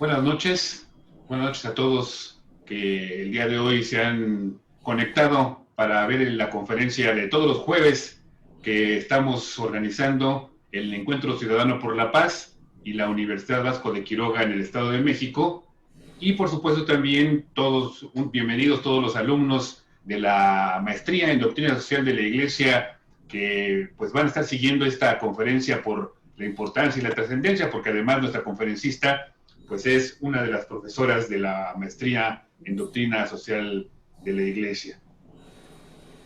Buenas noches a todos que el día de hoy se han conectado para ver la conferencia de todos los jueves que estamos organizando el Encuentro Ciudadano por la Paz y la Universidad Vasco de Quiroga en el Estado de México. Y por supuesto también bienvenidos todos los alumnos de la maestría en Doctrina Social de la Iglesia que pues van a estar siguiendo esta conferencia por la importancia y la trascendencia, porque además nuestra conferencista pues es una de las profesoras de la maestría en Doctrina Social de la Iglesia.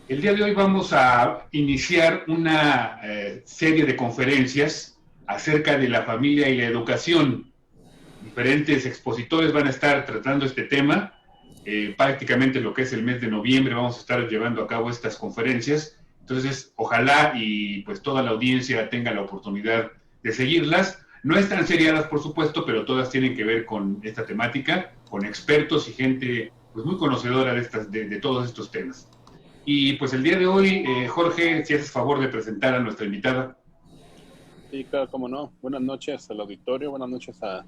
El día de hoy vamos a iniciar una serie de conferencias acerca de la familia y la educación. Diferentes expositores van a estar tratando este tema. Prácticamente lo que es el mes de noviembre vamos a estar llevando a cabo estas conferencias. Entonces, ojalá y pues toda la audiencia tenga la oportunidad de seguirlas. No están seriadas, por supuesto, pero todas tienen que ver con esta temática, con expertos y gente pues muy conocedora de todos estos temas. Y pues el día de hoy, Jorge, si haces favor de presentar a nuestra invitada. Sí, claro, cómo no. Buenas noches al auditorio, buenas noches a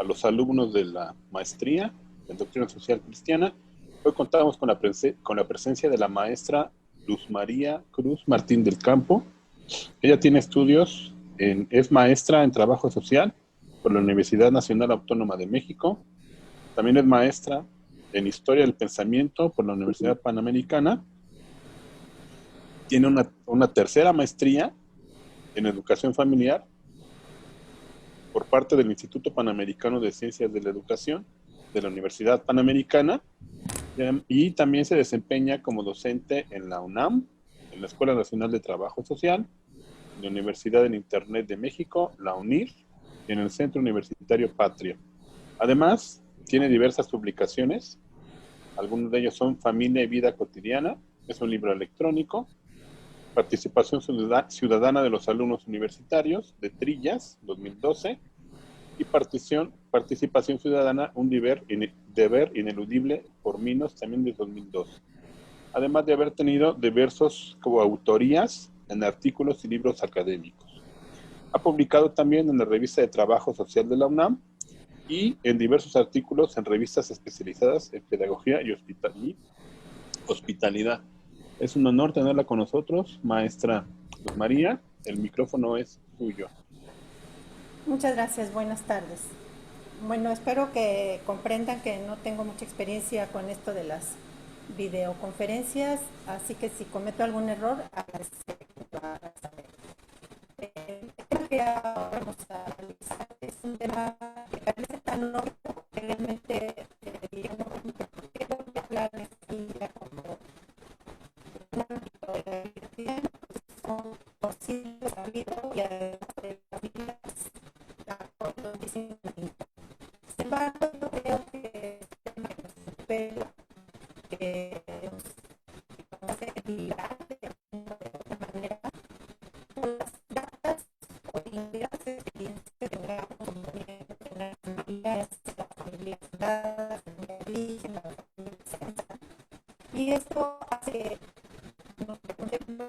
los alumnos de la maestría en Doctrina Social Cristiana. Hoy contamos con la presencia de la maestra Luz María Cruz Martín del Campo. Ella tiene estudios, es maestra en Trabajo Social por la Universidad Nacional Autónoma de México. También es maestra en Historia del Pensamiento por la Universidad Panamericana. Tiene una tercera maestría en Educación Familiar por parte del Instituto Panamericano de Ciencias de la Educación de la Universidad Panamericana, y también se desempeña como docente en la UNAM, en la Escuela Nacional de Trabajo Social, en la Universidad del Internet de México, la UNIR, y en el Centro Universitario Patria. Además, tiene diversas publicaciones. Algunos de ellos son Familia y Vida Cotidiana, es un libro electrónico. Participación Ciudadana de los Alumnos Universitarios, de Trillas, 2012, y Participación Ciudadana, un deber ineludible, por Minos, también de 2012. Además de haber tenido diversos coautorías en artículos y libros académicos. Ha publicado también en la Revista de Trabajo Social de la UNAM y en diversos artículos en revistas especializadas en pedagogía y hospitalidad. Es un honor tenerla con nosotros, maestra Luz María. El micrófono es suyo. Muchas gracias, buenas tardes. Bueno, espero que comprendan que no tengo mucha experiencia con esto de las videoconferencias, así que si cometo algún error, agradeceré que lo hagan saber. El tema que ahora vamos a realizar es un tema que parece tan obvio que realmente diríamos, ¿por qué voy a hablar de familia como un ámbito de la vida cotidiana? Pues son por sí sabido y además de familias lo dicen. Sin embargo, yo creo que este tema que nos interpela, que nos hace vibrar de otra manera, con las datas o las experiencias que tengamos como tener familias, la familia fundada, la familia de origen, la familia de defensa. Y esto hace, nos preguntemos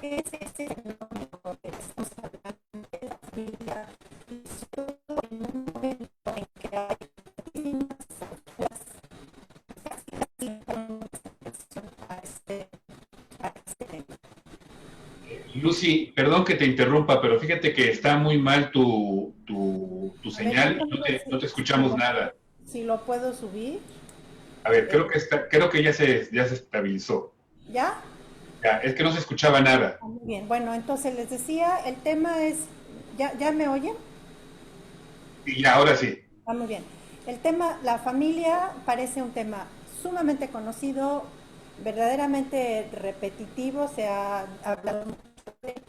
qué es ese fenómeno que estamos hablando de la familia, y sobre todo en un momento en que hay muchísimas posturas casi con nuestra atención a este tema. Lucy, perdón que te interrumpa, pero fíjate que está muy mal tu señal y no te escuchamos nada. Si lo puedo subir. A ver, creo que ya se estabilizó. ¿Ya? Ya, es que no se escuchaba nada. Muy bien, bueno, entonces les decía, el tema es, ¿ya me oyen? Y ya, ahora sí. Muy bien. El tema, la familia, parece un tema sumamente conocido, verdaderamente repetitivo, se ha hablado mucho de él,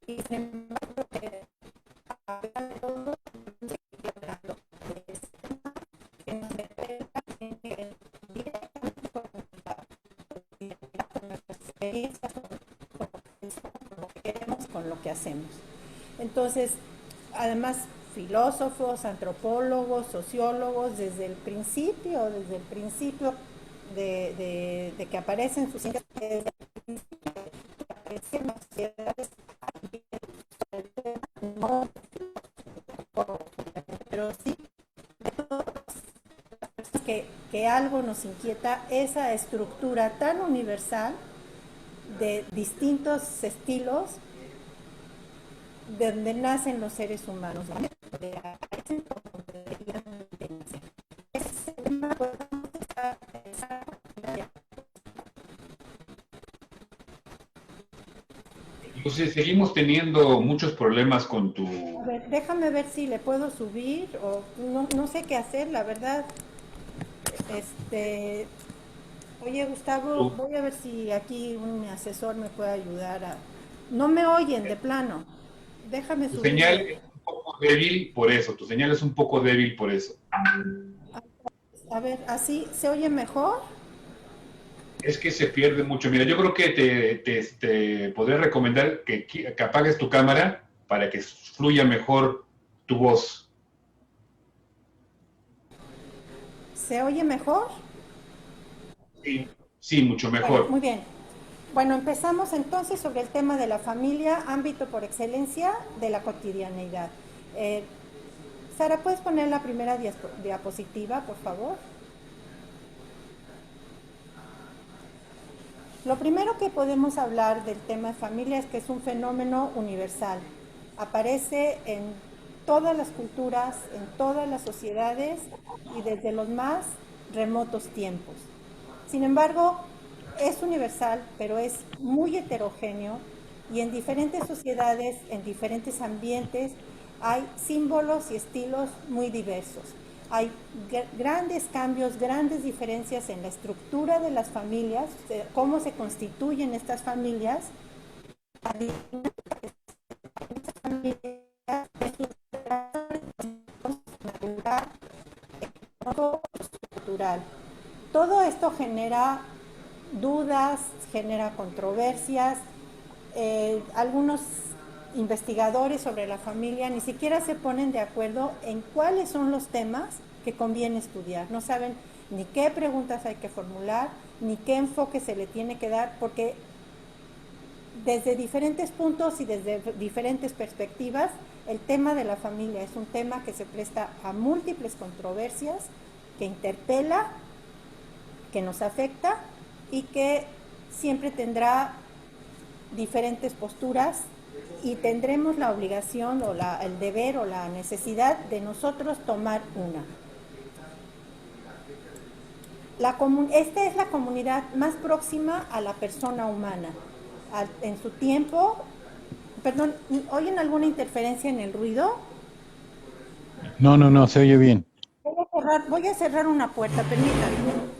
y sin embargo, hablar de todo, seguir hablando de este tema, que nos revela que directamente con nuestras experiencias, con lo que queremos, con lo que hacemos. Entonces, además, filósofos, antropólogos, sociólogos, desde el principio de que aparecen sus ciencias, desde el principio de que aparecen las sociedades, no, pero sí que algo nos inquieta esa estructura tan universal de distintos estilos de donde nacen los seres humanos. Entonces, seguimos teniendo muchos problemas con tu... A ver, déjame ver si le puedo subir o no sé qué hacer, la verdad. Oye, Gustavo, voy a ver si aquí un asesor me puede ayudar a... No me oyen de plano. Déjame Tu subir. señal es un poco débil por eso, tu señal es un poco débil por eso. A ver, ¿así se oye mejor? Es que se pierde mucho. Mira, yo creo que te podría recomendar que apagues tu cámara para que fluya mejor tu voz. ¿Se oye mejor? Sí, sí, mucho Bueno, mejor. muy bien. Bueno, empezamos entonces sobre el tema de la familia, ámbito por excelencia de la cotidianeidad. Sara, ¿puedes poner la primera diapositiva, por favor? Lo primero que podemos hablar del tema de familia es que es un fenómeno universal. Aparece en todas las culturas, en todas las sociedades y desde los más remotos tiempos. Sin embargo, es universal, pero es muy heterogéneo y en diferentes sociedades, en diferentes ambientes, hay símbolos y estilos muy diversos. Hay grandes cambios, grandes diferencias en la estructura de las familias, cómo se constituyen estas familias, cultural. Todo esto genera dudas, genera controversias. Algunos investigadores sobre la familia ni siquiera se ponen de acuerdo en cuáles son los temas que conviene estudiar. No saben ni qué preguntas hay que formular, ni qué enfoque se le tiene que dar, porque desde diferentes puntos y desde diferentes perspectivas, el tema de la familia es un tema que se presta a múltiples controversias, que interpela, que nos afecta y que siempre tendrá diferentes posturas y tendremos la obligación o el deber o la necesidad de nosotros tomar una. Esta es la comunidad más próxima a la persona humana. En su tiempo, perdón, ¿oyen alguna interferencia en el ruido? No, se oye bien. Voy a cerrar una puerta, permítanme.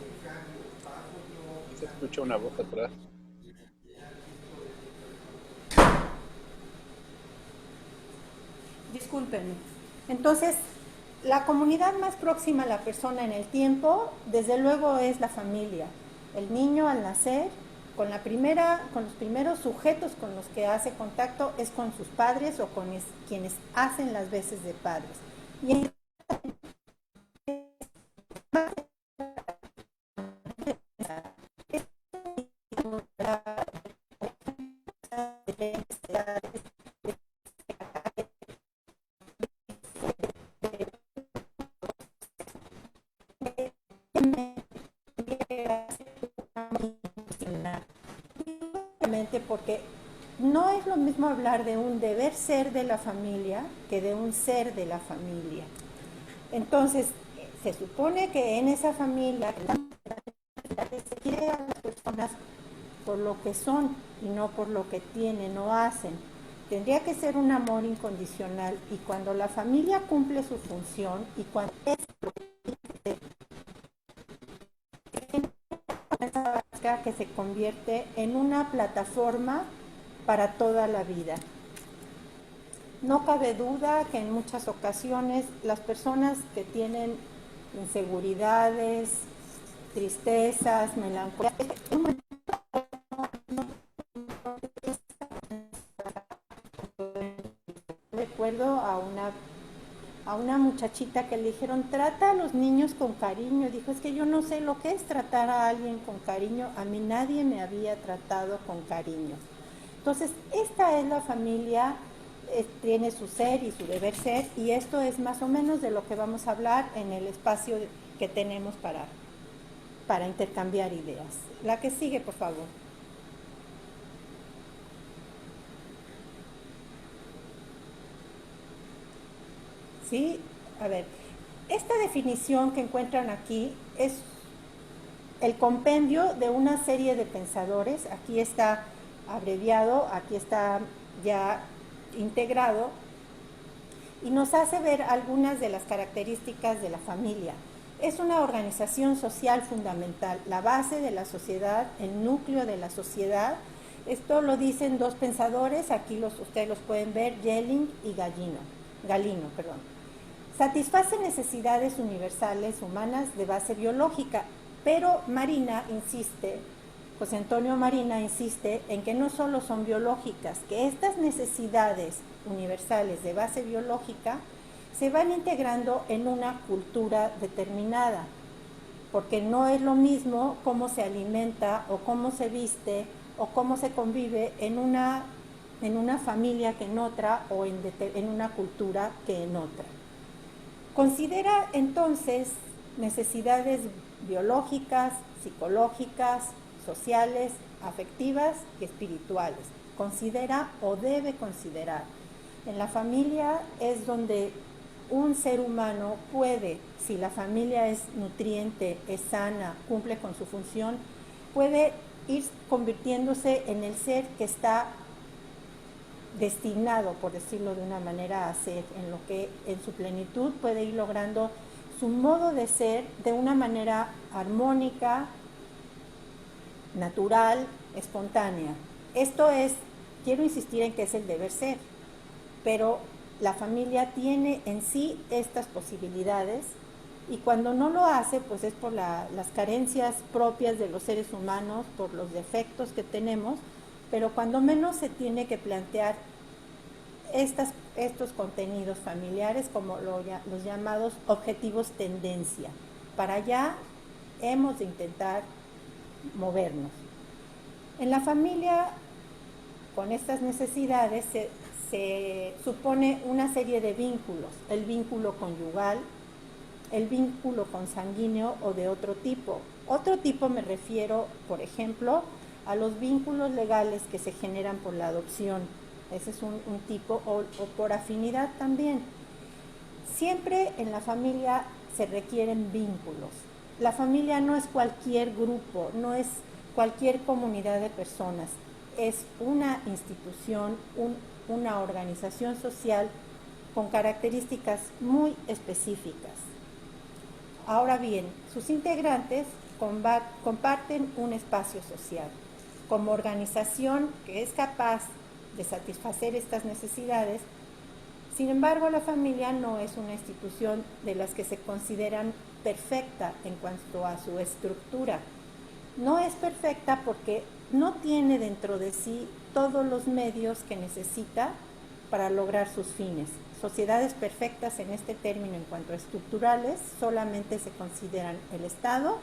Se escucha una voz atrás. Discúlpenme. Entonces, la comunidad más próxima a la persona en el tiempo, desde luego, es la familia. El niño al nacer, con los primeros sujetos con los que hace contacto es con sus padres o con quienes hacen las veces de padres. Y porque no es lo mismo hablar de un deber ser de la familia que de un ser de la familia. Entonces, se supone que en esa familia se quiere a las personas por lo que son y no por lo que tienen o hacen. Tendría que ser un amor incondicional, y cuando la familia cumple su función y cuando es que se convierte en una plataforma para toda la vida. No cabe duda que en muchas ocasiones las personas que tienen inseguridades, tristezas, melancolía, recuerdo a una muchachita que le dijeron, trata a los niños con cariño. Dijo, es que yo no sé lo que es tratar a alguien con cariño, a mí nadie me había tratado con cariño. Entonces, esta es la familia, tiene su ser y su deber ser, y esto es más o menos de lo que vamos a hablar en el espacio que tenemos para para intercambiar ideas. La que sigue, por favor. ¿Sí? A ver, esta definición que encuentran aquí es el compendio de una serie de pensadores. Aquí está abreviado, aquí está ya integrado, y nos hace ver algunas de las características de la familia. Es una organización social fundamental, la base de la sociedad, el núcleo de la sociedad. Esto lo dicen dos pensadores, aquí ustedes los pueden ver, Jelling y Galino. Satisface necesidades universales humanas de base biológica, pero José Antonio Marina insiste en que no solo son biológicas, que estas necesidades universales de base biológica se van integrando en una cultura determinada, porque no es lo mismo cómo se alimenta o cómo se viste o cómo se convive en una familia que en otra, o en una cultura que en otra. Considera entonces necesidades biológicas, psicológicas, sociales, afectivas y espirituales. Considera o debe considerar. En la familia es donde un ser humano puede, si la familia es nutriente, es sana, cumple con su función, puede ir convirtiéndose en el ser que está destinado, por decirlo de una manera, a ser, en lo que en su plenitud puede ir logrando su modo de ser de una manera armónica, natural, espontánea. Esto es, quiero insistir en que es el deber ser, pero la familia tiene en sí estas posibilidades, y cuando no lo hace, pues es por las carencias propias de los seres humanos, por los defectos que tenemos, pero cuando menos se tiene que plantear estos contenidos familiares como los llamados objetivos tendencia. Para allá hemos de intentar movernos. En la familia, con estas necesidades, se supone una serie de vínculos: el vínculo conyugal, el vínculo consanguíneo o de otro tipo. Otro tipo me refiero, por ejemplo, a los vínculos legales que se generan por la adopción. Ese es un tipo, o por afinidad también. Siempre en la familia se requieren vínculos. La familia no es cualquier grupo, no es cualquier comunidad de personas. Es una institución, una organización social con características muy específicas. Ahora bien, sus integrantes comparten un espacio social. Como organización que es capaz de satisfacer estas necesidades, sin embargo, la familia no es una institución de las que se consideran perfecta en cuanto a su estructura. No es perfecta porque no tiene dentro de sí todos los medios que necesita para lograr sus fines. Sociedades perfectas en este término en cuanto a estructurales solamente se consideran el Estado,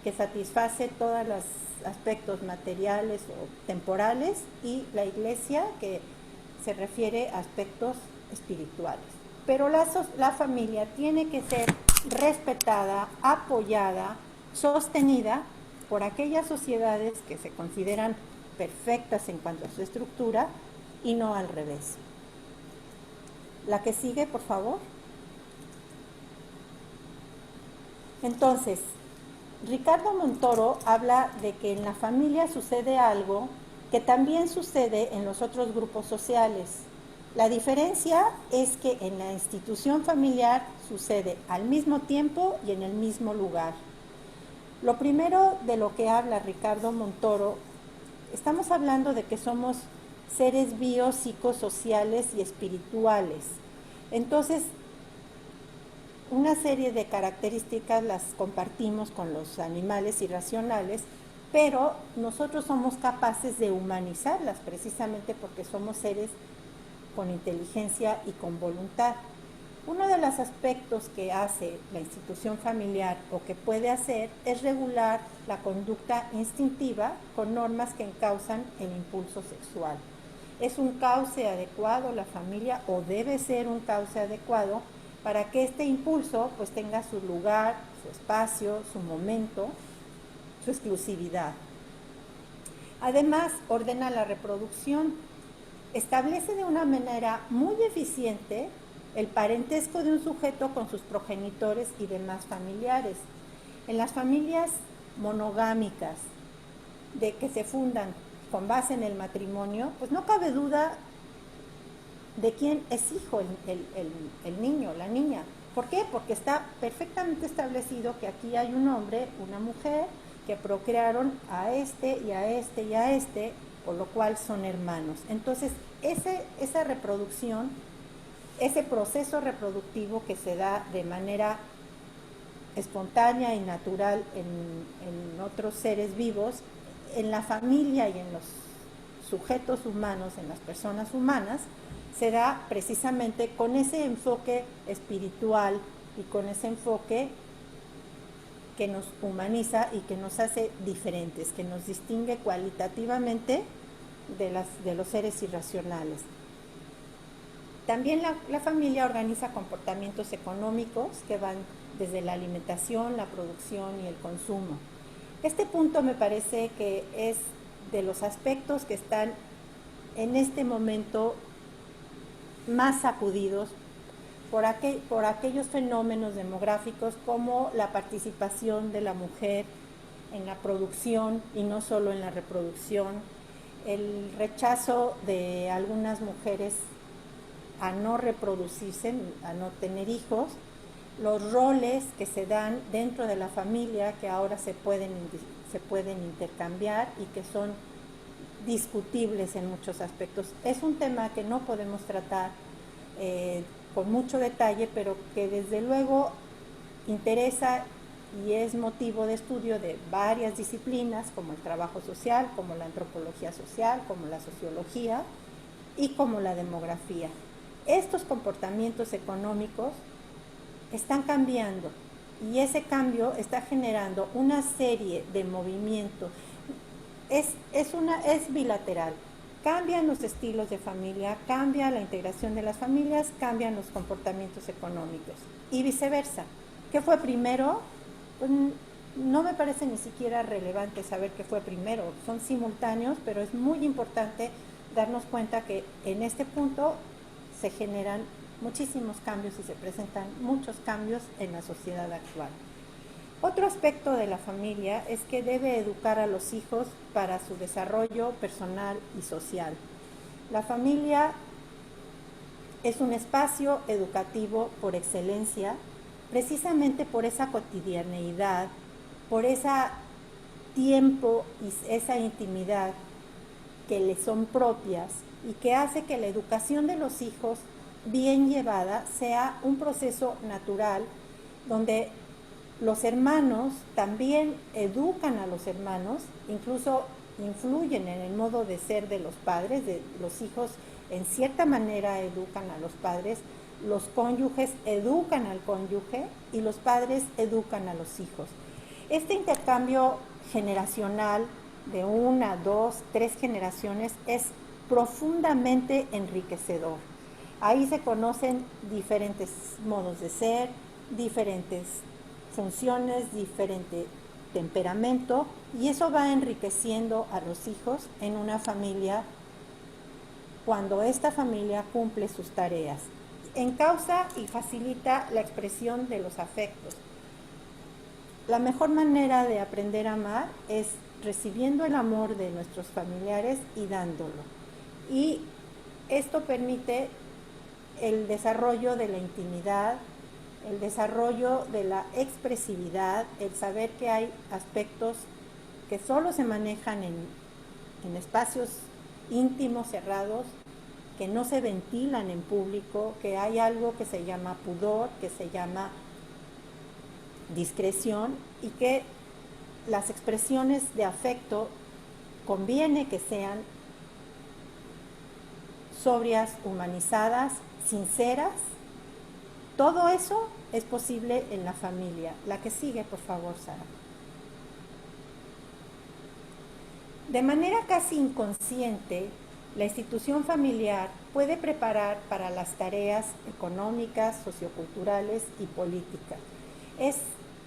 que satisface todos los aspectos materiales o temporales, y la Iglesia, que se refiere a aspectos espirituales. Pero la familia tiene que ser respetada, apoyada, sostenida por aquellas sociedades que se consideran perfectas en cuanto a su estructura, y no al revés. La que sigue, por favor. Entonces, Ricardo Montoro habla de que en la familia sucede algo que también sucede en los otros grupos sociales. La diferencia es que en la institución familiar sucede al mismo tiempo y en el mismo lugar. Lo primero de lo que habla Ricardo Montoro, estamos hablando de que somos seres biopsicosociales y espirituales. Entonces, una serie de características las compartimos con los animales irracionales, pero nosotros somos capaces de humanizarlas precisamente porque somos seres con inteligencia y con voluntad. Uno de los aspectos que hace la institución familiar, o que puede hacer, es regular la conducta instintiva con normas que encausan el impulso sexual. ¿Es un cauce adecuado la familia, o debe ser un cauce adecuado para que este impulso pues tenga su lugar, su espacio, su momento? su exclusividad. Además, ordena la reproducción, establece de una manera muy eficiente el parentesco de un sujeto con sus progenitores y demás familiares. En las familias monogámicas de que se fundan con base en el matrimonio, pues no cabe duda de quién es hijo el niño, la niña. ¿Por qué? Porque está perfectamente establecido que aquí hay un hombre, una mujer, que procrearon a este y a este y a este, por lo cual son hermanos. Entonces, esa reproducción, ese proceso reproductivo que se da de manera espontánea y natural en otros seres vivos, en la familia y en los sujetos humanos, en las personas humanas, se da precisamente con ese enfoque espiritual y con ese enfoque que nos humaniza y que nos hace diferentes, que nos distingue cualitativamente de los seres irracionales. También la familia organiza comportamientos económicos que van desde la alimentación, la producción y el consumo. Este punto me parece que es de los aspectos que están en este momento más sacudidos por aquellos fenómenos demográficos como la participación de la mujer en la producción y no solo en la reproducción, el rechazo de algunas mujeres a no reproducirse, a no tener hijos, los roles que se dan dentro de la familia que ahora se pueden intercambiar y que son discutibles en muchos aspectos. Es un tema que no podemos tratar con mucho detalle, pero que desde luego interesa y es motivo de estudio de varias disciplinas, como el trabajo social, como la antropología social, como la sociología y como la demografía. Estos comportamientos económicos están cambiando y ese cambio está generando una serie de movimientos. Es bilateral. Cambian los estilos de familia, cambia la integración de las familias, cambian los comportamientos económicos y viceversa. ¿Qué fue primero? Pues no me parece ni siquiera relevante saber qué fue primero. Son simultáneos, pero es muy importante darnos cuenta que en este punto se generan muchísimos cambios y se presentan muchos cambios en la sociedad actual. Otro aspecto de la familia es que debe educar a los hijos para su desarrollo personal y social. La familia es un espacio educativo por excelencia, precisamente por esa cotidianeidad, por ese tiempo y esa intimidad que le son propias y que hace que la educación de los hijos bien llevada sea un proceso natural donde los hermanos también educan a los hermanos, incluso influyen en el modo de ser de los padres, de los hijos en cierta manera educan a los padres, los cónyuges educan al cónyuge y los padres educan a los hijos. Este intercambio generacional de 1, 2, 3 generaciones es profundamente enriquecedor. Ahí se conocen diferentes modos de ser, diferentes funciones, diferente temperamento, y eso va enriqueciendo a los hijos en una familia cuando esta familia cumple sus tareas. Encausa y facilita la expresión de los afectos. La mejor manera de aprender a amar es recibiendo el amor de nuestros familiares y dándolo. Y esto permite el desarrollo de la intimidad, el desarrollo de la expresividad, el saber que hay aspectos que solo se manejan en espacios íntimos, cerrados, que no se ventilan en público, que hay algo que se llama pudor, que se llama discreción y que las expresiones de afecto conviene que sean sobrias, humanizadas, sinceras. Todo eso es posible en la familia. La que sigue, por favor, Sara. De manera casi inconsciente, la institución familiar puede preparar para las tareas económicas, socioculturales y políticas. Es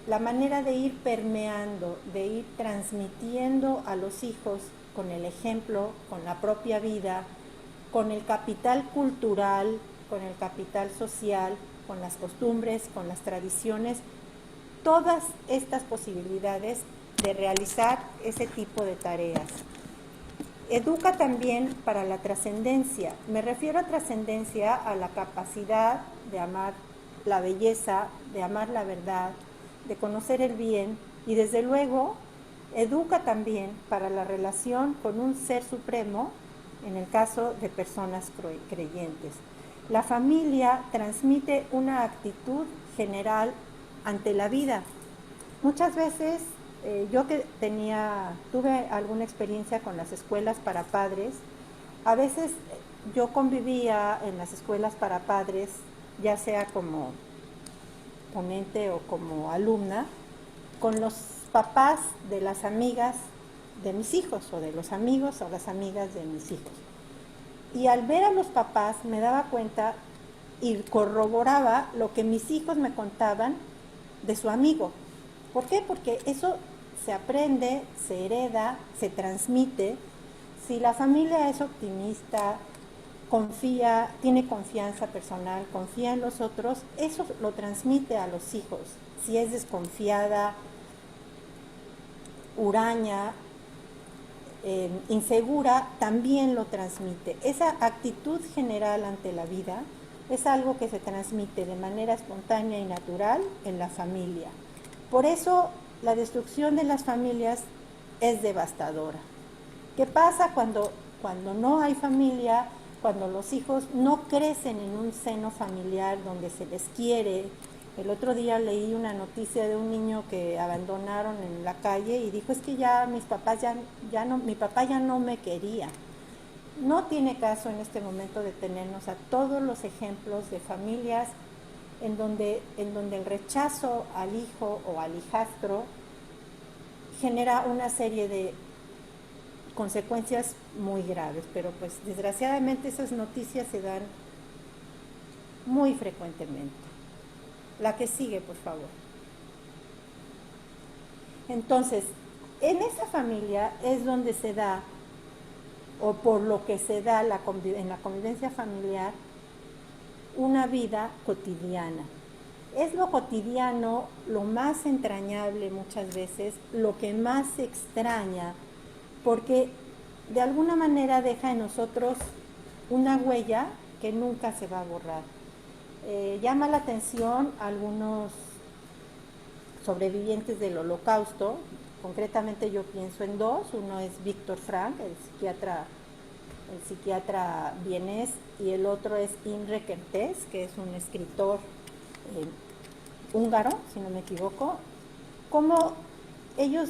la manera de ir permeando, de ir transmitiendo a los hijos con el ejemplo, con la propia vida, con el capital cultural, con el capital social, con las costumbres, con las tradiciones, todas estas posibilidades de realizar ese tipo de tareas. Educa también para la trascendencia. Me refiero a trascendencia a la capacidad de amar la belleza, de amar la verdad, de conocer el bien y desde luego educa también para la relación con un ser supremo en el caso de personas creyentes. La familia transmite una actitud general ante la vida. Muchas veces yo que tuve alguna experiencia con las escuelas para padres, a veces yo convivía en las escuelas para padres, ya sea como ponente o como alumna, con los papás de las amigas de mis hijos o de los amigos o las amigas de mis hijos. Y al ver a los papás me daba cuenta y corroboraba lo que mis hijos me contaban de su amigo. ¿Por qué? Porque eso se aprende, se hereda, se transmite. Si la familia es optimista, confía, tiene confianza personal, confía en los otros, eso lo transmite a los hijos. Si es desconfiada, huraña, insegura, también lo transmite. Esa actitud general ante la vida es algo que se transmite de manera espontánea y natural en la familia. Por eso la destrucción de las familias es devastadora. ¿Qué pasa cuando no hay familia, cuando los hijos no crecen en un seno familiar donde se les quiere? El otro día leí una noticia de un niño que abandonaron en la calle y dijo, es que ya mi papá ya no me quería. No tiene caso en este momento detenernos a todos los ejemplos de familias en donde el rechazo al hijo o al hijastro genera una serie de consecuencias muy graves, pero pues desgraciadamente esas noticias se dan muy frecuentemente. La que sigue, por favor. Entonces, en esa familia es donde se da, o por lo que se da en la convivencia familiar, una vida cotidiana. Es lo cotidiano, lo más entrañable muchas veces, lo que más se extraña, porque de alguna manera deja en nosotros una huella que nunca se va a borrar. Llama la atención a algunos sobrevivientes del Holocausto, concretamente yo pienso en dos, uno es Víctor Frank, el psiquiatra vienés, y el otro es Imre Kertész, que es un escritor húngaro, si no me equivoco. Como ellos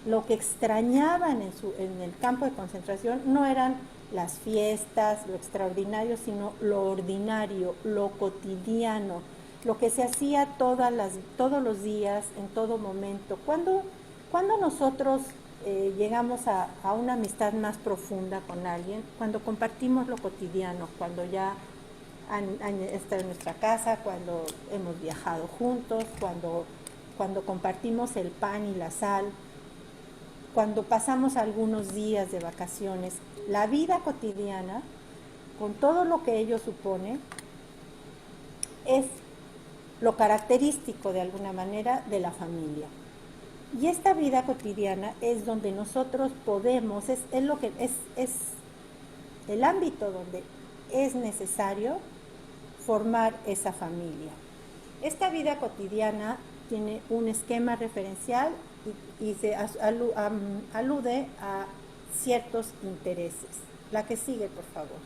lo que extrañaban en el campo de concentración no eran las fiestas, lo extraordinario, sino lo ordinario, lo cotidiano, lo que se hacía todos los días, en todo momento. Cuando nosotros llegamos a una amistad más profunda con alguien, cuando compartimos lo cotidiano, cuando ya han estado en nuestra casa, cuando hemos viajado juntos, cuando compartimos el pan y la sal, cuando pasamos algunos días de vacaciones. La vida cotidiana, con todo lo que ello supone, es lo característico de alguna manera de la familia. Y esta vida cotidiana es donde nosotros podemos, es el ámbito donde es necesario formar esa familia. Esta vida cotidiana tiene un esquema referencial y se alude a ciertos intereses. La que sigue, por favor.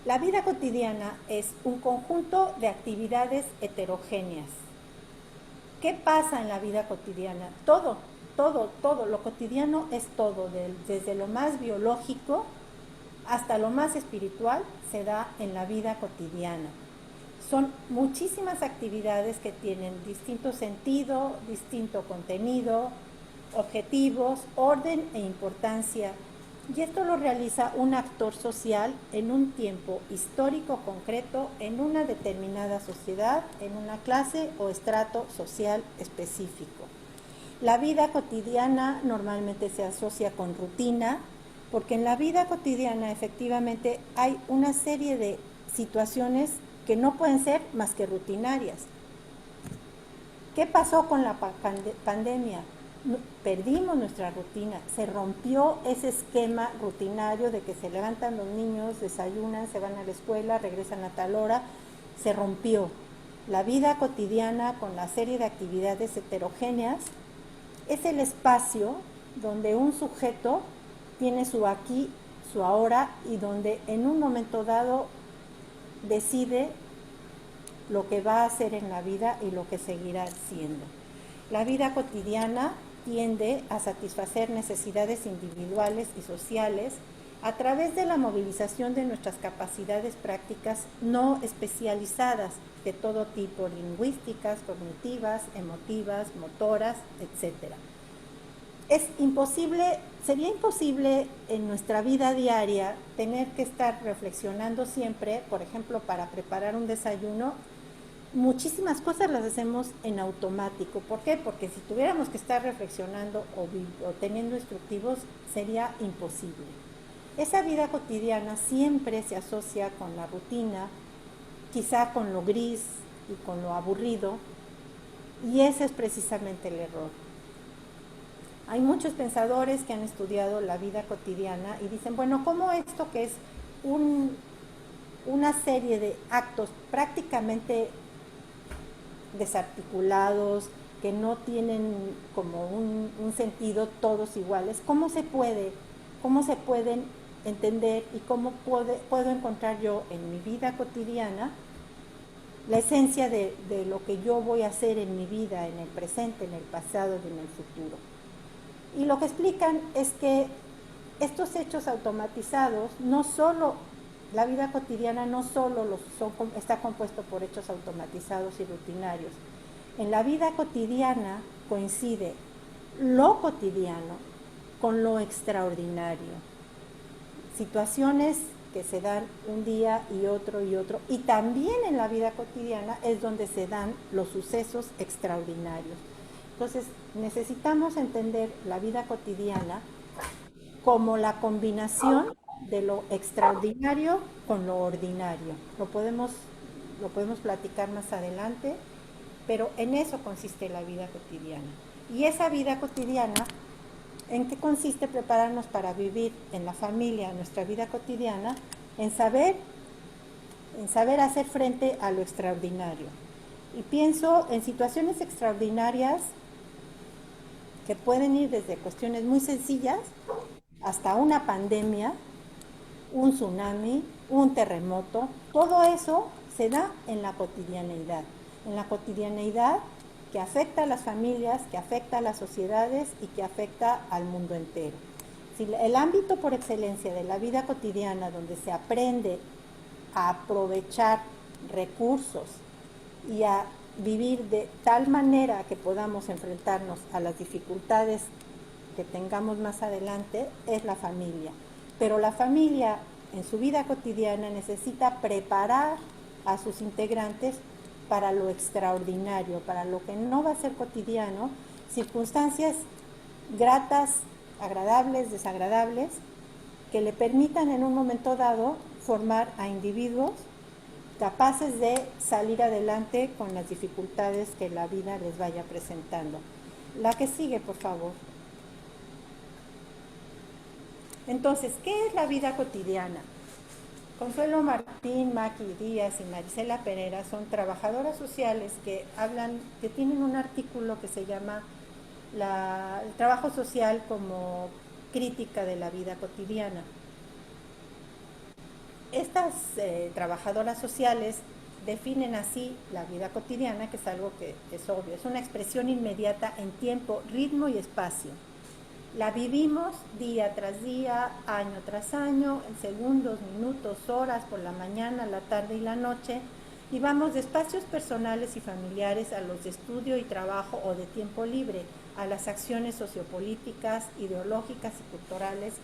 La vida cotidiana es un conjunto de actividades heterogéneas. ¿Qué pasa en la vida cotidiana? Todo, lo cotidiano es todo, desde lo más biológico hasta lo más espiritual se da en la vida cotidiana. Son muchísimas actividades que tienen distinto sentido, distinto contenido, objetivos, orden e importancia. Y esto lo realiza un actor social en un tiempo histórico concreto, en una determinada sociedad, en una clase o estrato social específico. La vida cotidiana normalmente se asocia con rutina, porque en la vida cotidiana efectivamente hay una serie de situaciones que no pueden ser más que rutinarias. ¿Qué pasó con la pandemia? Perdimos nuestra rutina, se rompió ese esquema rutinario de que se levantan los niños, desayunan, se van a la escuela, regresan a tal hora, se rompió. La vida cotidiana con la serie de actividades heterogéneas es el espacio donde un sujeto tiene su aquí, su ahora y donde en un momento dado decide lo que va a hacer en la vida y lo que seguirá siendo. La vida cotidiana tiende a satisfacer necesidades individuales y sociales a través de la movilización de nuestras capacidades prácticas no especializadas de todo tipo, lingüísticas, cognitivas, emotivas, motoras, etc. Sería imposible en nuestra vida diaria tener que estar reflexionando siempre, por ejemplo, para preparar un desayuno. Muchísimas cosas las hacemos en automático. ¿Por qué? Porque si tuviéramos que estar reflexionando o teniendo instructivos, sería imposible. Esa vida cotidiana siempre se asocia con la rutina, quizá con lo gris y con lo aburrido, y ese es precisamente el error. Hay muchos pensadores que han estudiado la vida cotidiana y dicen, bueno, ¿cómo esto que es una serie de actos prácticamente desarticulados, que no tienen como un sentido todos iguales, ¿cómo se pueden entender y cómo puedo encontrar yo en mi vida cotidiana la esencia de lo que yo voy a hacer en mi vida, en el presente, en el pasado y en el futuro? Y lo que explican es que estos hechos automatizados, no solo, la vida cotidiana no solo está compuesto por hechos automatizados y rutinarios. En la vida cotidiana coincide lo cotidiano con lo extraordinario. Situaciones que se dan un día y otro, y también en la vida cotidiana es donde se dan los sucesos extraordinarios. Entonces, necesitamos entender la vida cotidiana como la combinación de lo extraordinario con lo ordinario. Lo podemos platicar más adelante, pero en eso consiste la vida cotidiana. Y esa vida cotidiana, ¿en qué consiste? Prepararnos para vivir en la familia nuestra vida cotidiana, en saber hacer frente a lo extraordinario. Y pienso en situaciones extraordinarias que pueden ir desde cuestiones muy sencillas hasta una pandemia, un tsunami, un terremoto. Todo eso se da en la cotidianeidad que afecta a las familias, que afecta a las sociedades y que afecta al mundo entero. Si el ámbito por excelencia de la vida cotidiana, donde se aprende a aprovechar recursos y a vivir de tal manera que podamos enfrentarnos a las dificultades que tengamos más adelante, es la familia. Pero la familia en su vida cotidiana necesita preparar a sus integrantes para lo extraordinario, para lo que no va a ser cotidiano, circunstancias gratas, agradables, desagradables, que le permitan en un momento dado formar a individuos capaces de salir adelante con las dificultades que la vida les vaya presentando. La que sigue, por favor. Entonces, ¿qué es la vida cotidiana? Consuelo Martín, Maki Díaz y Marisela Pereira son trabajadoras sociales que tienen un artículo que se llama el trabajo social como crítica de la vida cotidiana. Estas trabajadoras sociales definen así la vida cotidiana, que es algo que es obvio, es una expresión inmediata en tiempo, ritmo y espacio. La vivimos día tras día, año tras año, en segundos, minutos, horas, por la mañana, la tarde y la noche, y vamos de espacios personales y familiares a los de estudio y trabajo o de tiempo libre, a las acciones sociopolíticas, ideológicas y culturales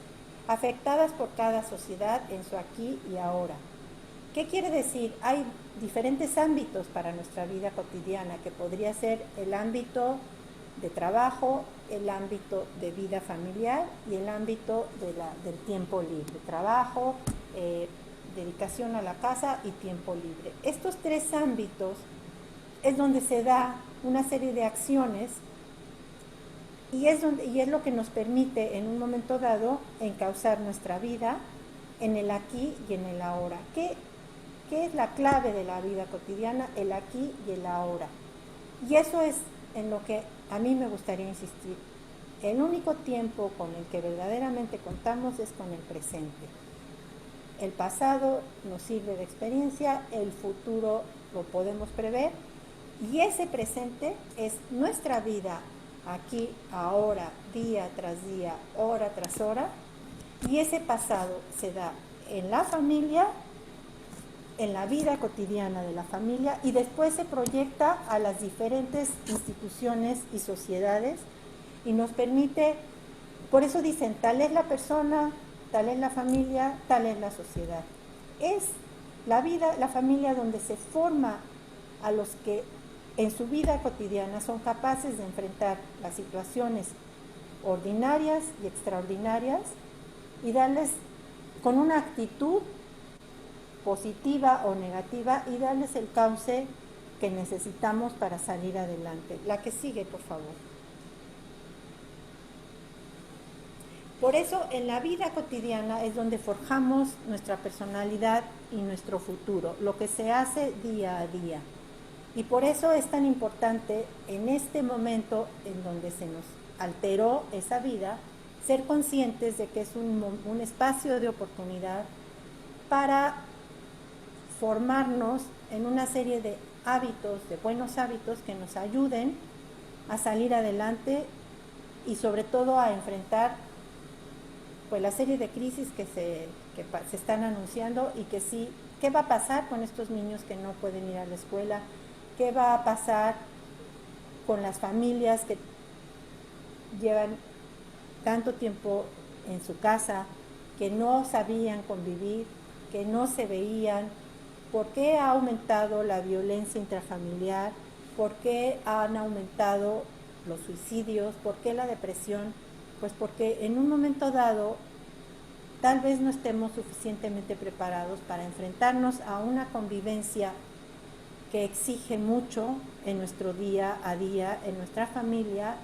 afectadas por cada sociedad en su aquí y ahora. ¿Qué quiere decir? Hay diferentes ámbitos para nuestra vida cotidiana, que podría ser el ámbito de trabajo, el ámbito de vida familiar y el ámbito del tiempo libre. Trabajo, dedicación a la casa y tiempo libre. Estos tres ámbitos es donde se da una serie de acciones y es lo que nos permite en un momento dado encauzar nuestra vida en el aquí y en el ahora. ¿Qué es la clave de la vida cotidiana? El aquí y el ahora. Y eso es en lo que a mí me gustaría insistir. El único tiempo con el que verdaderamente contamos es con el presente. El pasado nos sirve de experiencia, el futuro lo podemos prever y ese presente es nuestra vida aquí, ahora, día tras día, hora tras hora, y ese pasado se da en la familia, en la vida cotidiana de la familia y después se proyecta a las diferentes instituciones y sociedades y nos permite, por eso dicen, tal es la persona, tal es la familia, tal es la sociedad. Es la vida, la familia donde se forma a los que en su vida cotidiana son capaces de enfrentar las situaciones ordinarias y extraordinarias y darles con una actitud positiva o negativa y darles el cauce que necesitamos para salir adelante. La que sigue, por favor. Por eso en la vida cotidiana es donde forjamos nuestra personalidad y nuestro futuro, lo que se hace día a día. Y por eso es tan importante en este momento en donde se nos alteró esa vida, ser conscientes de que es un espacio de oportunidad para formarnos en una serie de hábitos, de buenos hábitos que nos ayuden a salir adelante y sobre todo a enfrentar pues la serie de crisis que se están anunciando y que sí, ¿qué va a pasar con estos niños que no pueden ir a la escuela? ¿Qué va a pasar con las familias que llevan tanto tiempo en su casa, que no sabían convivir, que no se veían? ¿Por qué ha aumentado la violencia intrafamiliar? ¿Por qué han aumentado los suicidios? ¿Por qué la depresión? Pues porque en un momento dado tal vez no estemos suficientemente preparados para enfrentarnos a una convivencia que exige mucho en nuestro día a día, en nuestra familia,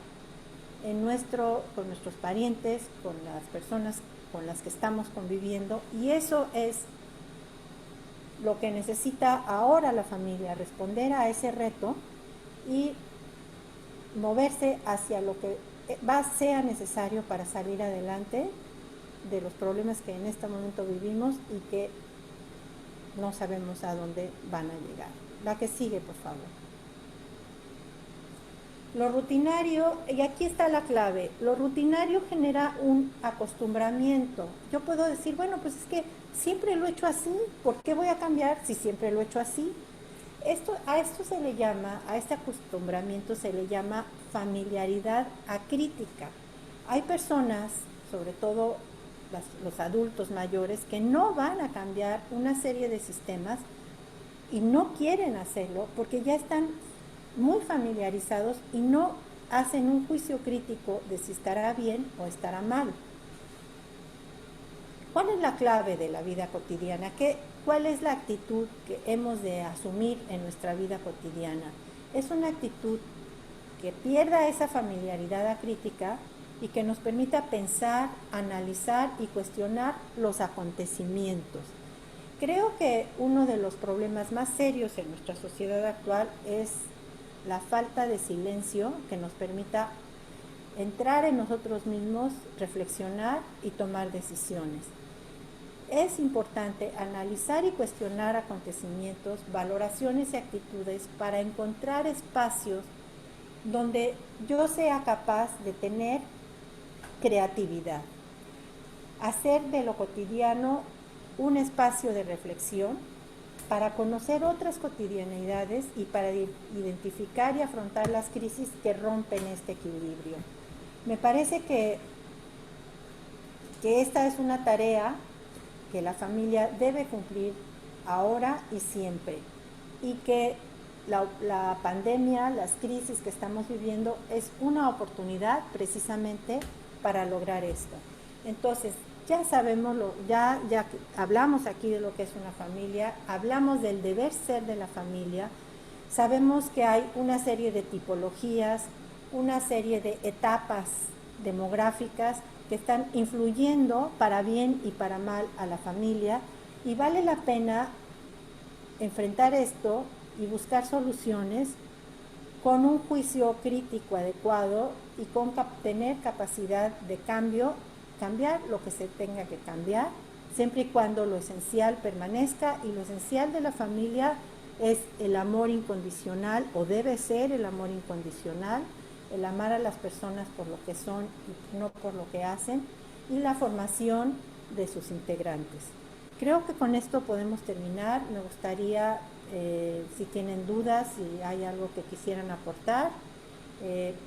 con nuestros parientes, con las personas con las que estamos conviviendo, y eso es lo que necesita ahora la familia, responder a ese reto y moverse hacia lo que sea necesario para salir adelante de los problemas que en este momento vivimos y que no sabemos a dónde van a llegar. La que sigue, por favor. Lo rutinario, y aquí está la clave, lo rutinario genera un acostumbramiento. Yo puedo decir, bueno, pues es que siempre lo he hecho así, ¿por qué voy a cambiar si siempre lo he hecho así? A este acostumbramiento se le llama familiaridad acrítica. Hay personas, sobre todo los adultos mayores, que no van a cambiar una serie de sistemas y no quieren hacerlo porque ya están muy familiarizados y no hacen un juicio crítico de si estará bien o estará mal. ¿Cuál es la clave de la vida cotidiana? ¿Cuál es la actitud que hemos de asumir en nuestra vida cotidiana? Es una actitud que pierda esa familiaridad acrítica y que nos permita pensar, analizar y cuestionar los acontecimientos. Creo que uno de los problemas más serios en nuestra sociedad actual es la falta de silencio que nos permita entrar en nosotros mismos, reflexionar y tomar decisiones. Es importante analizar y cuestionar acontecimientos, valoraciones y actitudes para encontrar espacios donde yo sea capaz de tener creatividad, hacer de lo cotidiano un espacio de reflexión para conocer otras cotidianidades y para identificar y afrontar las crisis que rompen este equilibrio. Me parece que que esta es una tarea que la familia debe cumplir ahora y siempre, y que la pandemia, las crisis que estamos viviendo es una oportunidad precisamente para lograr esto. Entonces, ya sabemos, ya hablamos aquí de lo que es una familia, hablamos del deber ser de la familia, sabemos que hay una serie de tipologías, una serie de etapas demográficas que están influyendo para bien y para mal a la familia, y vale la pena enfrentar esto y buscar soluciones con un juicio crítico adecuado y con tener capacidad de cambiar lo que se tenga que cambiar, siempre y cuando lo esencial permanezca, y lo esencial de la familia es el amor incondicional, o debe ser el amor incondicional, el amar a las personas por lo que son y no por lo que hacen, y la formación de sus integrantes. Creo que con esto podemos terminar. Me gustaría, si tienen dudas, si hay algo que quisieran aportar,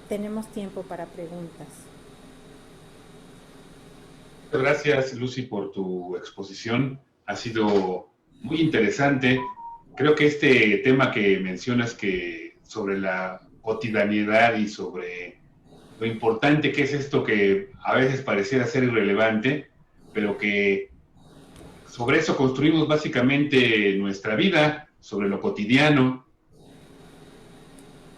tenemos tiempo para preguntas. Muchas gracias, Lucy, por tu exposición. Ha sido muy interesante. Creo que este tema que mencionas, que sobre la cotidianidad y sobre lo importante que es esto, que a veces pareciera ser irrelevante, pero que sobre eso construimos básicamente nuestra vida, sobre lo cotidiano.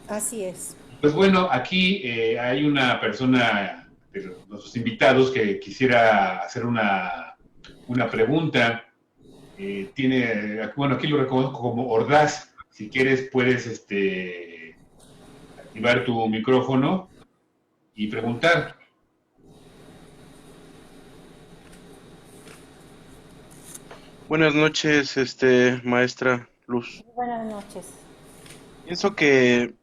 Así es. Pues bueno, aquí hay una persona de nuestros invitados que quisiera hacer una pregunta. Bueno, aquí lo reconozco como Ordaz. Si quieres, puedes activar tu micrófono y preguntar. Buenas noches, maestra Luz. Buenas noches. Pienso que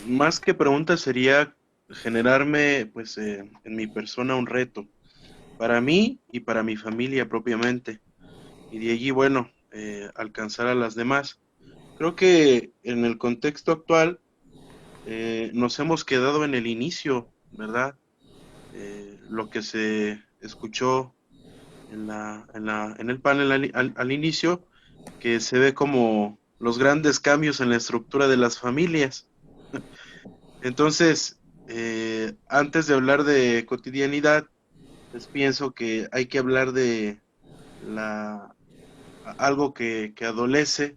más que pregunta sería generarme, pues, en mi persona un reto para mí y para mi familia propiamente. Y de allí, bueno, alcanzar a las demás. Creo que en el contexto actual nos hemos quedado en el inicio, ¿verdad? Lo que se escuchó en el panel al inicio, que se ve como los grandes cambios en la estructura de las familias. Entonces, antes de hablar de cotidianidad, pues pienso que hay que hablar de algo que adolece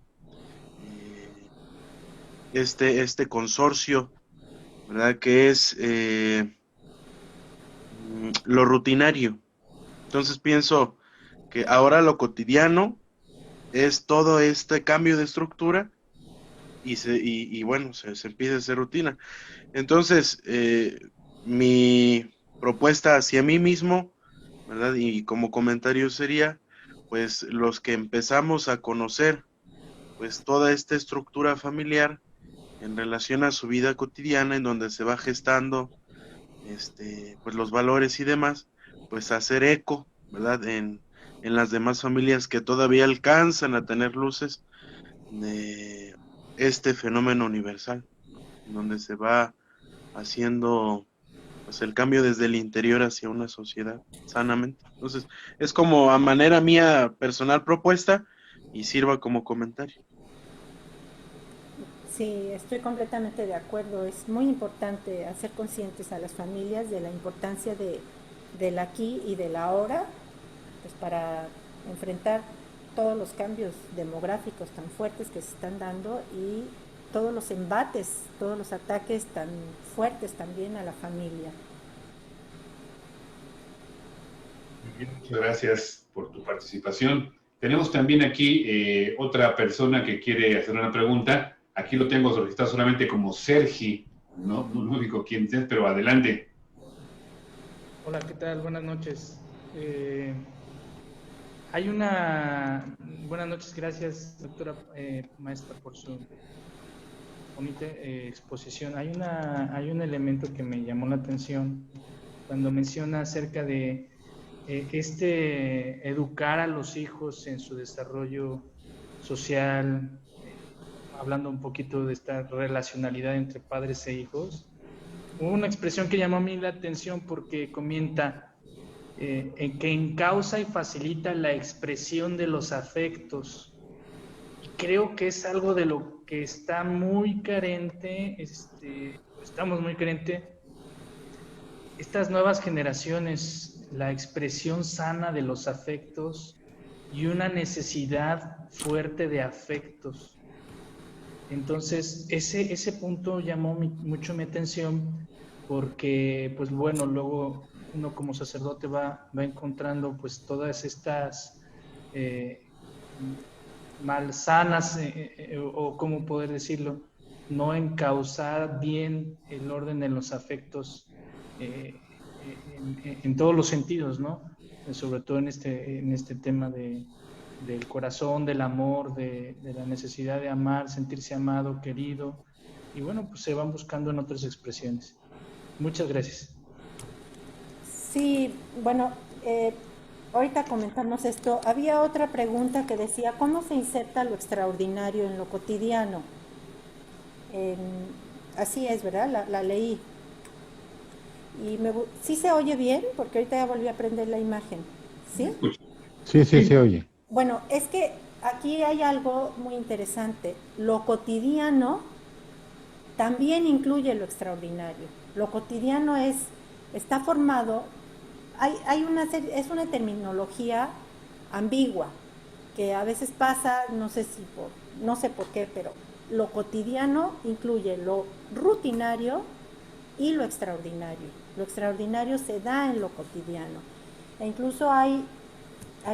este consorcio, ¿verdad? Que es lo rutinario. Entonces pienso que ahora lo cotidiano es todo este cambio de estructura y bueno, se empieza a hacer rutina. Entonces, mi propuesta hacia mí mismo, ¿verdad? Y como comentario sería, pues los que empezamos a conocer, pues toda esta estructura familiar en relación a su vida cotidiana, en donde se va gestando, pues los valores y demás, pues hacer eco, ¿verdad? En las demás familias que todavía alcanzan a tener luces de este fenómeno universal, en donde se va haciendo pues el cambio desde el interior hacia una sociedad sanamente. Entonces, es como a manera mía personal propuesta y sirva como comentario. Sí, estoy completamente de acuerdo. Es muy importante hacer conscientes a las familias de la importancia del aquí y del ahora, pues para enfrentar todos los cambios demográficos tan fuertes que se están dando, y todos los embates, todos los ataques tan fuertes también a la familia. Muchas gracias por tu participación. Tenemos también aquí otra persona que quiere hacer una pregunta. Aquí lo tengo registrado solamente como Sergi, no digo quién es, pero adelante. Hola, ¿qué tal? Buenas noches. Buenas noches, gracias, doctora maestra, por su bonita exposición. Hay un elemento que me llamó la atención cuando menciona acerca de educar a los hijos en su desarrollo social, hablando un poquito de esta relacionalidad entre padres e hijos. Hubo una expresión que llamó a mí la atención porque comenta que encausa y facilita la expresión de los afectos. Y creo que es algo de lo que está muy carente, estamos muy carente, estas nuevas generaciones, la expresión sana de los afectos y una necesidad fuerte de afectos. Entonces, ese punto llamó mucho mi atención porque, pues bueno, luego uno como sacerdote va encontrando pues todas estas malsanas, o cómo poder decirlo, no encauzar bien el orden en los afectos en todos los sentidos, ¿no? Sobre todo en este tema del corazón, del amor, de la necesidad de amar, sentirse amado, querido, y bueno, pues se van buscando en otras expresiones. Muchas gracias. Sí, bueno, ahorita comentamos esto. Había otra pregunta que decía, ¿cómo se inserta lo extraordinario en lo cotidiano? Así es, ¿verdad? La leí. Y ¿sí se oye bien? Porque ahorita ya volví a prender la imagen. ¿Sí? Sí, se oye. Bueno, es que aquí hay algo muy interesante. Lo cotidiano también incluye lo extraordinario. Lo cotidiano está formado, es una terminología ambigua que a veces pasa, no sé por qué, pero lo cotidiano incluye lo rutinario y lo extraordinario. Lo extraordinario se da en lo cotidiano. E incluso hay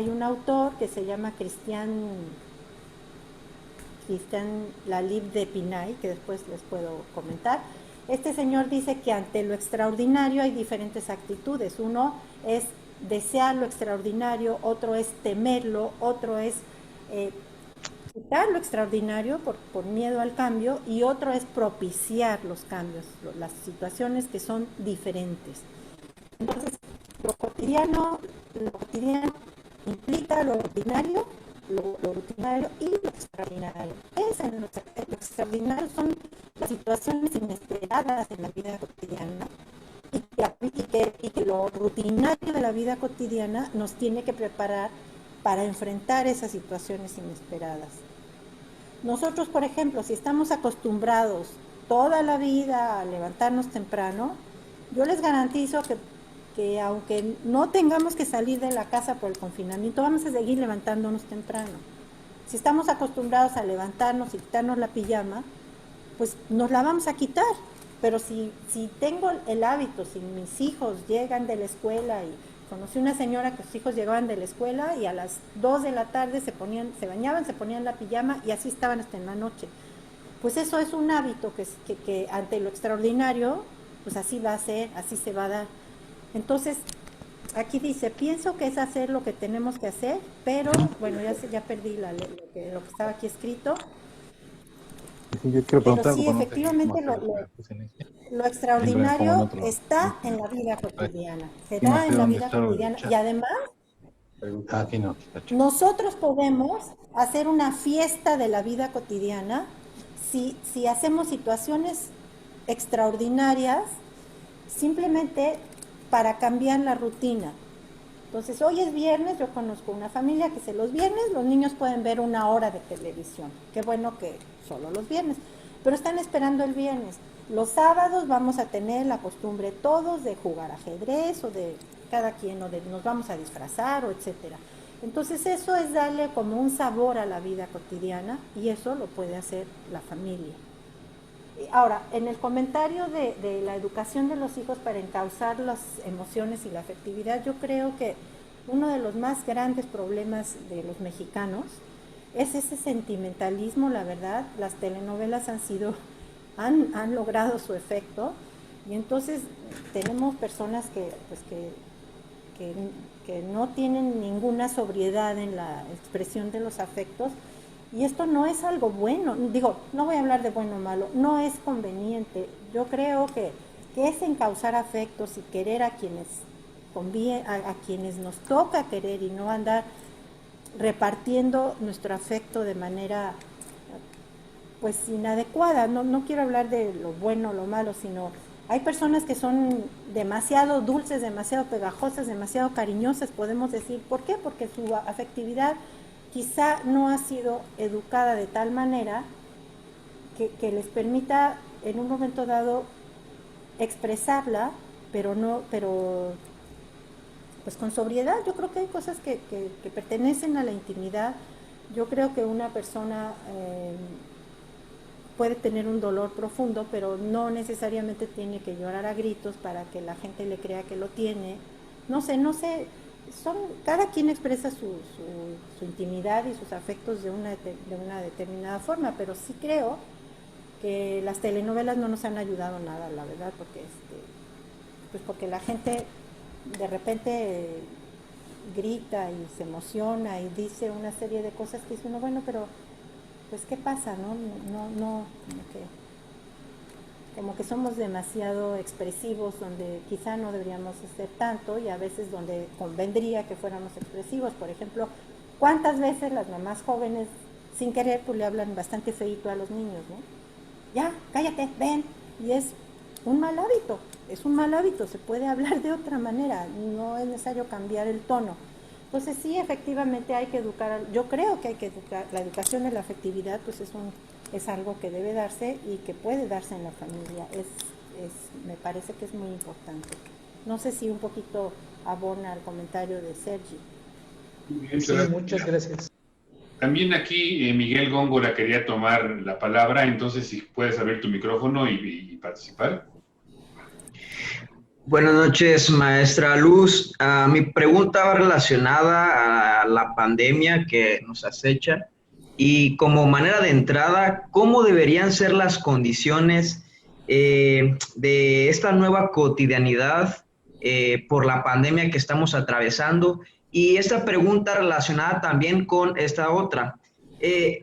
un autor que se llama Christian Lalib de Pinay, que después les puedo comentar. Este señor dice que ante lo extraordinario hay diferentes actitudes. Uno es desear lo extraordinario, otro es temerlo, otro es quitar lo extraordinario por miedo al cambio, y otro es propiciar los cambios, las situaciones que son diferentes. Entonces, lo cotidiano implica lo ordinario, lo rutinario y lo extraordinario. Lo extraordinario son las situaciones inesperadas en la vida cotidiana, y que lo rutinario de la vida cotidiana nos tiene que preparar para enfrentar esas situaciones inesperadas. Nosotros, por ejemplo, si estamos acostumbrados toda la vida a levantarnos temprano, yo les garantizo que aunque no tengamos que salir de la casa por el confinamiento, vamos a seguir levantándonos temprano. Si estamos acostumbrados a levantarnos y quitarnos la pijama, pues nos la vamos a quitar. Pero si tengo el hábito, si mis hijos llegan de la escuela, y conocí una señora que sus hijos llegaban de la escuela y a las 2 de la tarde se bañaban, se ponían la pijama y así estaban hasta en la noche. Pues eso es un hábito que ante lo extraordinario, pues así va a ser, así se va a dar. Entonces, aquí dice, pienso que es hacer lo que tenemos que hacer, pero, bueno, ya perdí lo que estaba aquí escrito. Sí, yo quiero preguntar, pero sí, efectivamente, lo extraordinario está en la vida cotidiana, se da en la vida cotidiana, y además, nosotros podemos hacer una fiesta de la vida cotidiana si hacemos situaciones extraordinarias, simplemente para cambiar la rutina. Entonces, hoy es viernes, yo conozco una familia que los viernes los niños pueden ver 1 hora de televisión. Qué bueno que solo los viernes, pero están esperando el viernes. Los sábados vamos a tener la costumbre todos de jugar ajedrez, o de cada quien, o de nos vamos a disfrazar, o etcétera. Entonces, eso es darle como un sabor a la vida cotidiana, y eso lo puede hacer la familia. Ahora, en el comentario de la educación de los hijos para encauzar las emociones y la afectividad, yo creo que uno de los más grandes problemas de los mexicanos es ese sentimentalismo, la verdad. Las telenovelas han logrado su efecto, y entonces tenemos personas que no tienen ninguna sobriedad en la expresión de los afectos. Y esto no es algo bueno, no voy a hablar de bueno o malo, no es conveniente. Yo creo que es encauzar afectos y querer a quienes nos toca querer, y no andar repartiendo nuestro afecto de manera pues inadecuada. No quiero hablar de lo bueno o lo malo, sino Hay personas que son demasiado dulces, demasiado pegajosas, demasiado cariñosas, podemos decir. ¿Por qué? Porque su afectividad quizá no ha sido educada de tal manera que les permita en un momento dado expresarla, pero pues con sobriedad. Yo creo que hay cosas que pertenecen a la intimidad. Yo creo que una persona puede tener un dolor profundo, pero no necesariamente tiene que llorar a gritos para que la gente le crea que lo tiene. No sé, cada quien expresa su intimidad y sus afectos de una determinada forma, pero sí creo que las telenovelas no nos han ayudado nada, la verdad, porque la gente de repente grita y se emociona y dice una serie de cosas que dice uno, bueno, pero pues qué pasa, ¿no? Como que somos demasiado expresivos, donde quizá no deberíamos hacer tanto, y a veces donde convendría que fuéramos expresivos. Por ejemplo, ¿cuántas veces las mamás jóvenes sin querer pues le hablan bastante feíto a los niños, ¿no? Ya, cállate, ven. Y es un mal hábito, se puede hablar de otra manera, no es necesario cambiar el tono. Entonces sí, efectivamente hay que educar, yo creo que hay que educar, la educación de la afectividad pues es algo que debe darse y que puede darse en la familia, me parece que es muy importante. No sé si un poquito abona al comentario de Sergi. Sí, muchas gracias. También aquí Miguel Góngora quería tomar la palabra, entonces si puedes abrir tu micrófono y participar. Buenas noches, maestra Luz. Mi pregunta va relacionada a la pandemia que nos acecha y como manera de entrada, ¿cómo deberían ser las condiciones de esta nueva cotidianidad por la pandemia que estamos atravesando? Y esta pregunta relacionada también con esta otra.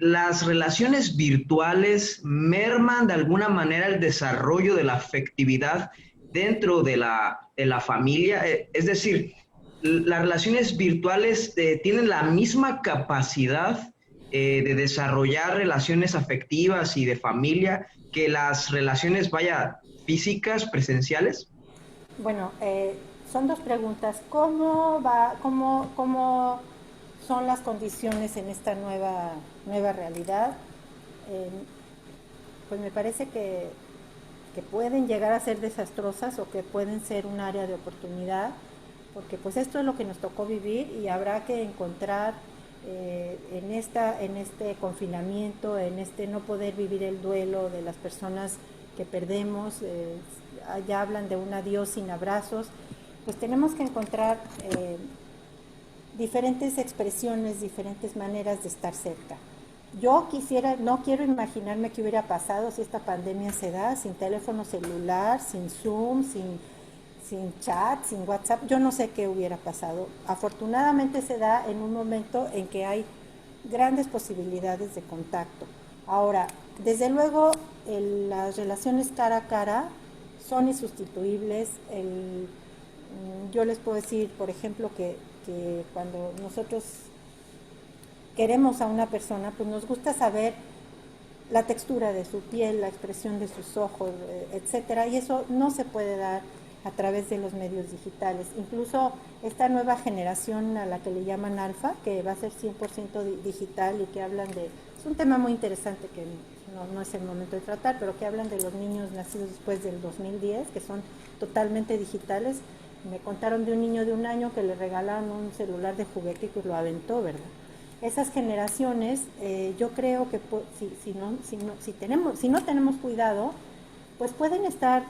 ¿Las relaciones virtuales merman de alguna manera el desarrollo de la afectividad dentro de la familia? Es decir, las relaciones virtuales tienen la misma capacidad de desarrollar relaciones afectivas y de familia que las relaciones, físicas, presenciales. Bueno, son dos preguntas. ¿Cómo son las condiciones en esta nueva realidad? Pues me parece que pueden llegar a ser desastrosas o que pueden ser un área de oportunidad, porque pues esto es lo que nos tocó vivir y habrá que encontrar en este confinamiento, en este no poder vivir el duelo de las personas que perdemos, ya hablan de un adiós sin abrazos, pues tenemos que encontrar diferentes expresiones, diferentes maneras de estar cerca. Yo no quiero imaginarme qué hubiera pasado si esta pandemia se da sin teléfono celular, sin Zoom, sin chat, sin WhatsApp. Yo no sé qué hubiera pasado. Afortunadamente se da en un momento en que hay grandes posibilidades de contacto. Ahora, desde luego, las relaciones cara a cara son insustituibles. Yo les puedo decir, por ejemplo, que cuando nosotros queremos a una persona, pues nos gusta saber la textura de su piel, la expresión de sus ojos, etcétera, y eso no se puede dar a través de los medios digitales. Incluso esta nueva generación a la que le llaman alfa, que va a ser 100% digital y que hablan es un tema muy interesante que no es el momento de tratar, pero que hablan de los niños nacidos después del 2010, que son totalmente digitales. Me contaron de un niño de 1 año que le regalaron un celular de juguete y que lo aventó, ¿verdad? Esas generaciones, yo creo que si no tenemos cuidado, pues pueden estar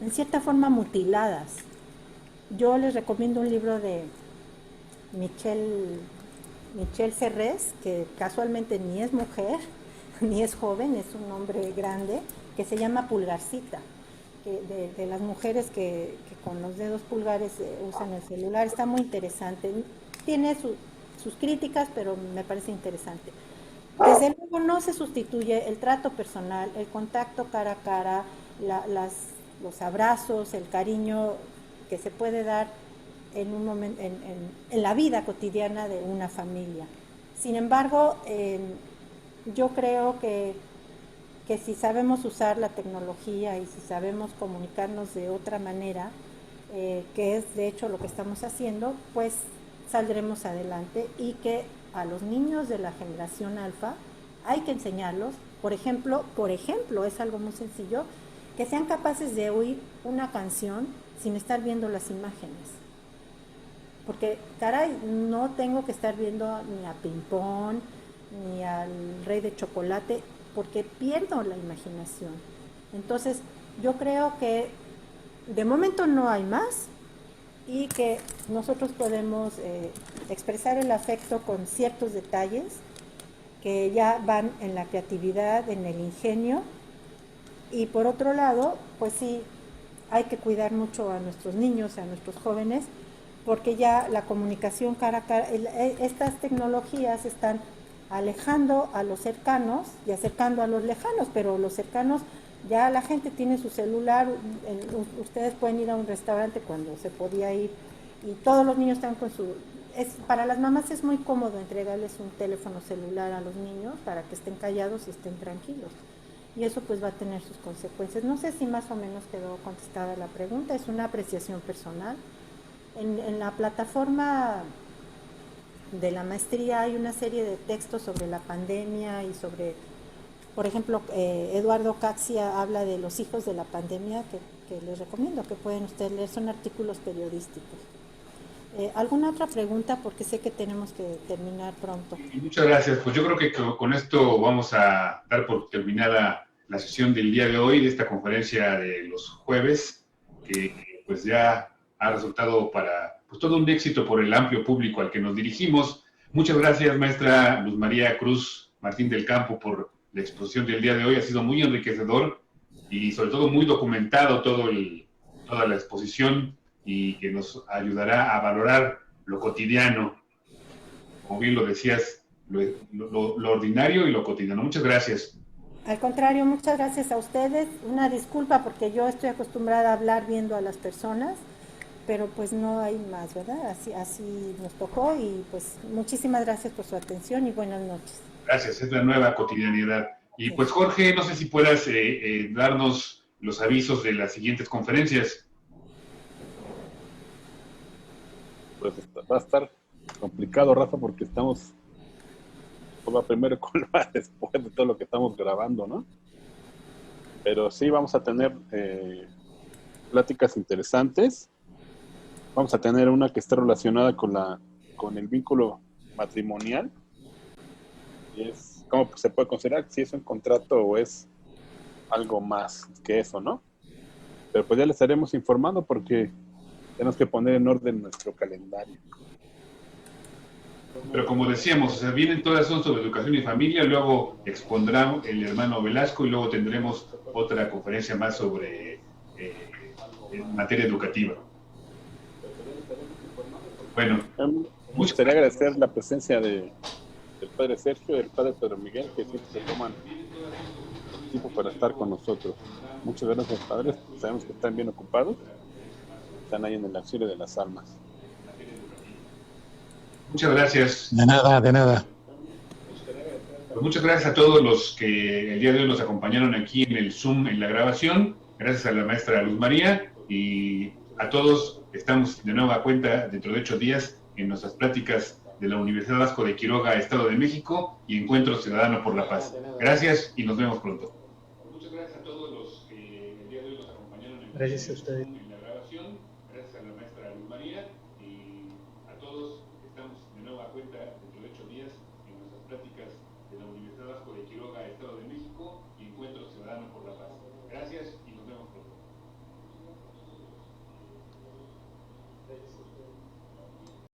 en cierta forma mutiladas. Yo les recomiendo un libro de Michel Serres, que casualmente ni es mujer, ni es joven, es un hombre grande, que se llama Pulgarcita, de las mujeres que con los dedos pulgares usan el celular. Está muy interesante. Tiene sus críticas, pero me parece interesante. Desde luego no se sustituye el trato personal, el contacto cara a cara, los abrazos, el cariño que se puede dar en un momento, en la vida cotidiana de una familia. Sin embargo, yo creo que que si sabemos usar la tecnología y si sabemos comunicarnos de otra manera, que es de hecho lo que estamos haciendo, pues saldremos adelante, y que a los niños de la generación alfa hay que enseñarlos, por ejemplo, es algo muy sencillo, que sean capaces de oír una canción sin estar viendo las imágenes. Porque, caray, no tengo que estar viendo ni a Pimpón, ni al Rey de Chocolate, porque pierdo la imaginación. Entonces, yo creo que de momento no hay más, y que nosotros podemos expresar el afecto con ciertos detalles que ya van en la creatividad, en el ingenio. Y por otro lado, pues sí, hay que cuidar mucho a nuestros niños, a nuestros jóvenes, porque ya la comunicación cara a cara, estas tecnologías están alejando a los cercanos y acercando a los lejanos, pero los cercanos, ya la gente tiene su celular, ustedes pueden ir a un restaurante cuando se podía ir, y todos los niños están con su... para las mamás es muy cómodo entregarles un teléfono celular a los niños para que estén callados y estén tranquilos. Y eso pues va a tener sus consecuencias. No sé si más o menos quedó contestada la pregunta, es una apreciación personal. En la plataforma de la maestría hay una serie de textos sobre la pandemia y sobre, por ejemplo, Eduardo Caxia habla de los hijos de la pandemia, que les recomiendo que pueden ustedes leer, son artículos periodísticos. ¿Alguna otra pregunta? Porque sé que tenemos que terminar pronto. Muchas gracias. Pues yo creo que con esto vamos a dar por terminada la sesión del día de hoy, de esta conferencia de los jueves, que pues ya ha resultado para pues todo un éxito por el amplio público al que nos dirigimos. Muchas gracias, maestra Luz María Cruz Martín del Campo, por la exposición del día de hoy. Ha sido muy enriquecedor y sobre todo muy documentado toda la exposición, y que nos ayudará a valorar lo cotidiano, como bien lo decías, lo ordinario y lo cotidiano. Muchas gracias. Al contrario, muchas gracias a ustedes. Una disculpa porque yo estoy acostumbrada a hablar viendo a las personas, pero pues no hay más, ¿verdad? Así nos tocó, y pues muchísimas gracias por su atención y buenas noches. Gracias, es la nueva cotidianidad. Y pues Jorge, no sé si puedas darnos los avisos de las siguientes conferencias. Pues va a estar complicado, Rafa, porque estamos va primero con va después de todo lo que estamos grabando, ¿no? Pero sí vamos a tener pláticas interesantes. Vamos a tener una que está relacionada con el vínculo matrimonial, y es cómo se puede considerar si es un contrato o es algo más que eso, ¿no? Pero pues ya les estaremos informando, porque tenemos que poner en orden nuestro calendario. Pero como decíamos, o sea, vienen todas son sobre educación y familia, luego expondrá el hermano Velasco, y luego tendremos otra conferencia más sobre materia educativa. Bueno, Me gustaría agradecer la presencia del padre Sergio y del padre Pedro Miguel, que siempre se toman tiempo para estar con nosotros. Muchas gracias, padres. Sabemos que están bien ocupados. Están ahí en el auxilio de las almas. Muchas gracias. De nada, de nada. Pues muchas gracias a todos los que el día de hoy nos acompañaron aquí en el Zoom, en la grabación. Gracias a la maestra Luz María, y a todos. Estamos de nueva cuenta dentro de 8 días en nuestras pláticas de la Universidad Vasco de Quiroga, Estado de México, y Encuentro Ciudadano por la Paz. Gracias y nos vemos pronto. Muchas gracias a todos los que el día de hoy nos acompañaron. Gracias a ustedes.